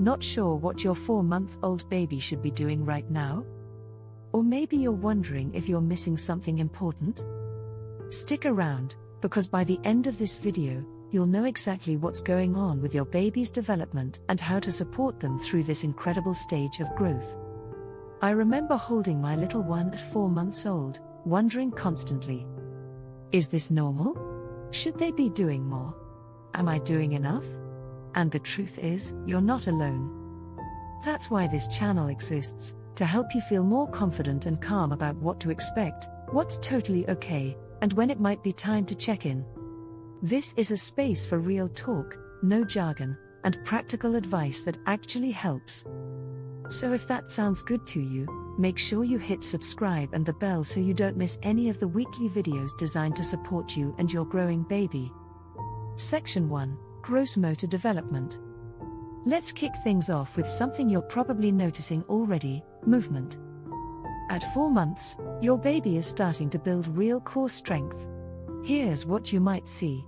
Not sure what your 4-month-old baby should be doing right now? Or maybe you're wondering if you're missing something important? Stick around, because by the end of this video, you'll know exactly what's going on with your baby's development and how to support them through this incredible stage of growth. I remember holding my little one at 4 months old, wondering constantly, is this normal? Should they be doing more? Am I doing enough? And the truth is, you're not alone. That's why this channel exists, to help you feel more confident and calm about what to expect, what's totally okay, and when it might be time to check in. This is a space for real talk, no jargon, and practical advice that actually helps. So if that sounds good to you, make sure you hit subscribe and the bell so you don't miss any of the weekly videos designed to support you and your growing baby. Section 1. Gross motor development. Let's kick things off with something you're probably noticing already: movement. At 4 months, your baby is starting to build real core strength. Here's what you might see.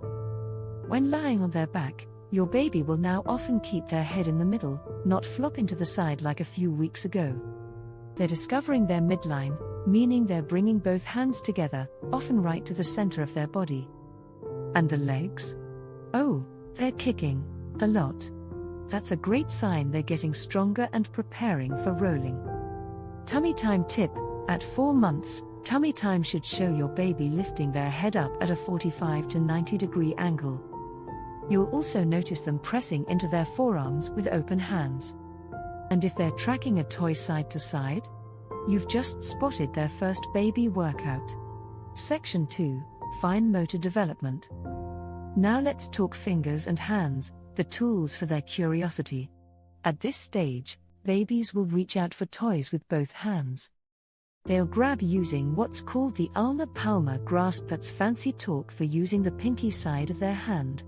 When lying on their back, your baby will now often keep their head in the middle, not flopping to the side like a few weeks ago. They're discovering their midline, meaning they're bringing both hands together, often right to the center of their body. And the legs? Oh, they're kicking a lot. That's a great sign they're getting stronger and preparing for rolling. Tummy time tip: at 4 months, tummy time should show your baby lifting their head up at a 45 to 90 degree angle. You'll also notice them pressing into their forearms with open hands. And if they're tracking a toy side to side, you've just spotted their first baby workout. Section 2. Fine motor development. Now let's talk fingers and hands, the tools for their curiosity. At this stage, babies will reach out for toys with both hands. They'll grab using what's called the ulnar palmar grasp. That's fancy talk for using the pinky side of their hand.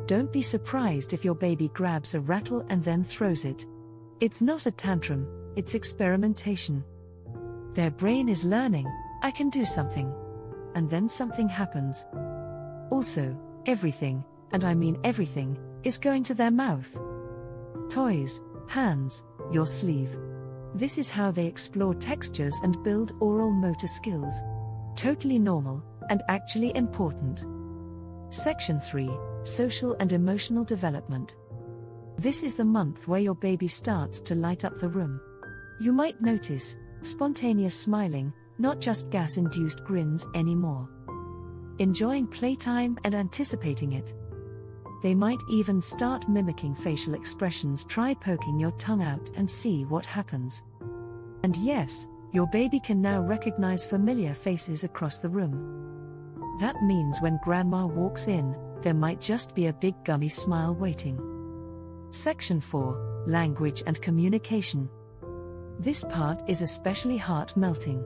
Don't be surprised if your baby grabs a rattle and then throws it. It's not a tantrum, it's experimentation. Their brain is learning, I can do something. And then something happens. Also, everything, and I mean everything, is going to their mouth. Toys, hands, your sleeve. This is how they explore textures and build oral motor skills. Totally normal, and actually important. Section 3. Social and emotional development. This is the month where your baby starts to light up the room. You might notice spontaneous smiling, not just gas-induced grins anymore. Enjoying playtime and anticipating it. They might even start mimicking facial expressions. Try poking your tongue out and see what happens. And yes, your baby can now recognize familiar faces across the room. That means when grandma walks in, there might just be a big gummy smile waiting. Section 4. Language and communication. This part is especially heart-melting.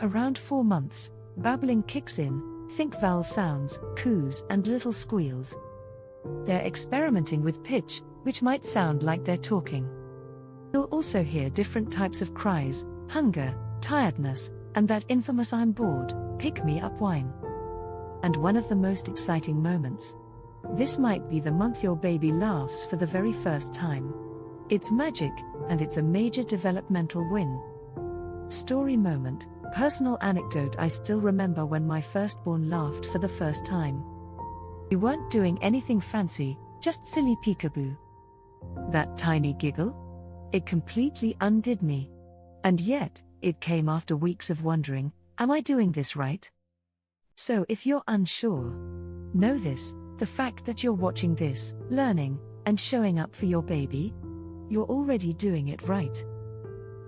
Around 4 months, babbling kicks in. Think vowel sounds, coos, and little squeals. They're experimenting with pitch, which might sound like they're talking. You'll also hear different types of cries: hunger, tiredness, and that infamous "I'm bored, pick me up" whine. And one of the most exciting moments. This might be the month your baby laughs for the very first time. It's magic, and it's a major developmental win. Story moment, personal anecdote: I still remember when my firstborn laughed for the first time. We weren't doing anything fancy, just silly peekaboo. That tiny giggle? It completely undid me. And yet, it came after weeks of wondering, am I doing this right? So if you're unsure, know this: the fact that you're watching this, learning, and showing up for your baby, you're already doing it right.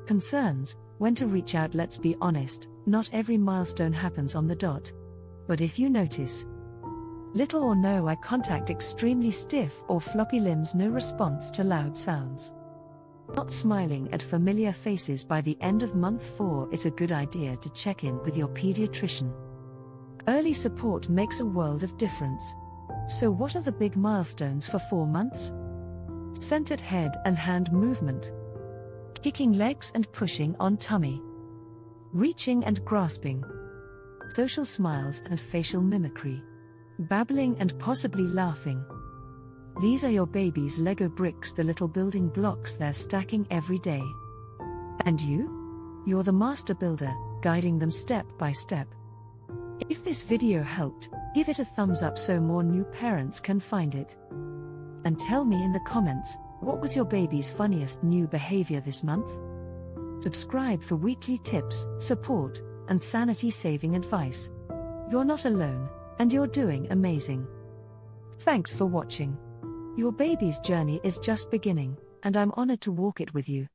Concerns: when to reach out? Let's be honest, not every milestone happens on the dot. But if you notice little or no eye contact, extremely stiff or floppy limbs, no response to loud sounds, not smiling at familiar faces by the end of month 4, it's a good idea to check in with your pediatrician. Early support makes a world of difference. So what are the big milestones for 4 months? Centered head and hand movement. Kicking legs and pushing on tummy. Reaching and grasping. Social smiles and facial mimicry. Babbling and possibly laughing. These are your baby's Lego bricks, the little building blocks they're stacking every day. And you? You're the master builder, guiding them step by step. If this video helped, give it a thumbs up so more new parents can find it. And tell me in the comments, what was your baby's funniest new behavior this month? Subscribe for weekly tips, support, and sanity-saving advice. You're not alone, and you're doing amazing. Thanks for watching. Your baby's journey is just beginning, and I'm honored to walk it with you.